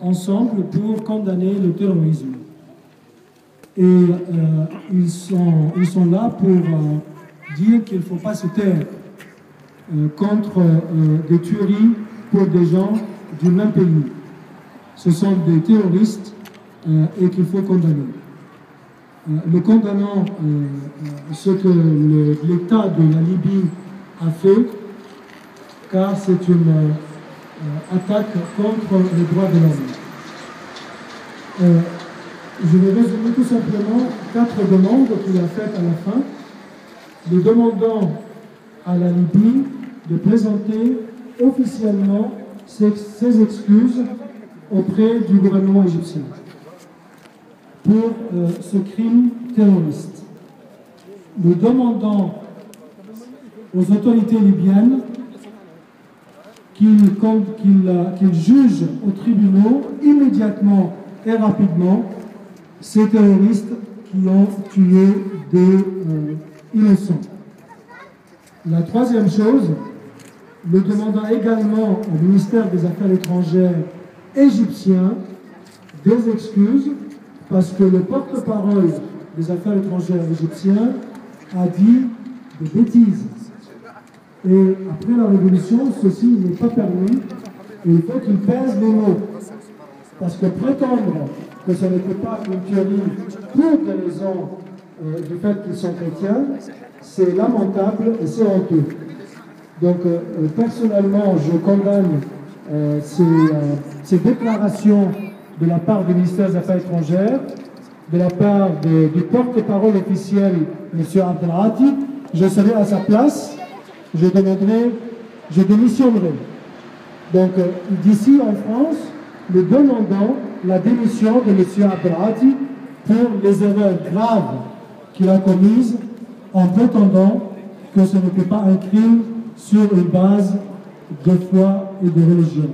ensemble pour condamner le terrorisme. Et ils sont là pour dire qu'il ne faut pas se taire contre des tueries pour des gens du même pays. Ce sont des terroristes et qu'il faut condamner. Nous condamnons ce que l'État de la Libye a fait, car c'est une attaque contre les droits de l'homme. Je vais résumer tout simplement 4 demandes qu'il a faites à la fin. Nous demandons à la Libye de présenter officiellement ses excuses auprès du gouvernement égyptien pour ce crime terroriste. Nous demandons aux autorités libyennes qu'ils jugent aux tribunaux immédiatement et rapidement ces terroristes qui ont tué des innocents. La troisième chose, nous demandons également au ministère des Affaires étrangères égyptien des excuses parce que le porte-parole des Affaires étrangères égyptien a dit des bêtises. Et après la révolution, ceci n'est pas permis et il faut qu'il pèse les mots. Parce que prétendre que ce n'était pas une tuerie pour des raisons du fait qu'ils sont chrétiens, c'est lamentable et c'est honteux. Donc personnellement, je condamne ces déclarations de la part du ministère des Affaires étrangères, de la part du porte-parole officiel, M. Abdelhati. Je serai à sa place, je démissionnerai. Donc d'ici en France, nous demandons la démission de M. Abdelhati pour les erreurs graves qu'il a commises en prétendant que ce n'était pas un crime sur une base de foi et de religion.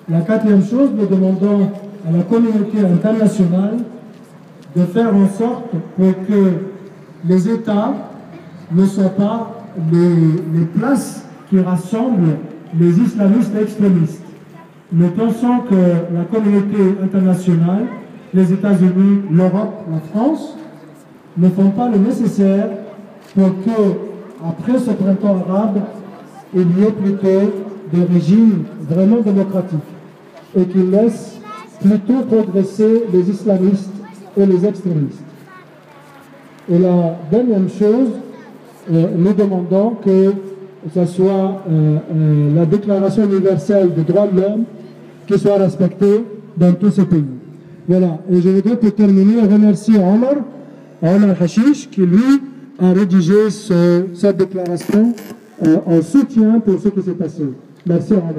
La 4e chose, nous demandons à la communauté internationale de faire en sorte pour que les États ne soient pas les places qui rassemblent les islamistes extrémistes. Nous pensons que la communauté internationale, les États-Unis, l'Europe, la France, ne font pas le nécessaire pour que, après ce printemps arabe, il y ait plutôt des régimes vraiment démocratiques et qu'ils laissent plutôt progresser les islamistes et les extrémistes. Et la dernière chose, nous demandons que ce soit la Déclaration universelle des droits de l'homme qui soit respectée dans tous ces pays. Voilà, et je voudrais pour terminer remercier Omar Hashish qui lui a rédigé cette déclaration en soutien pour ce qui s'est passé. Merci Omar.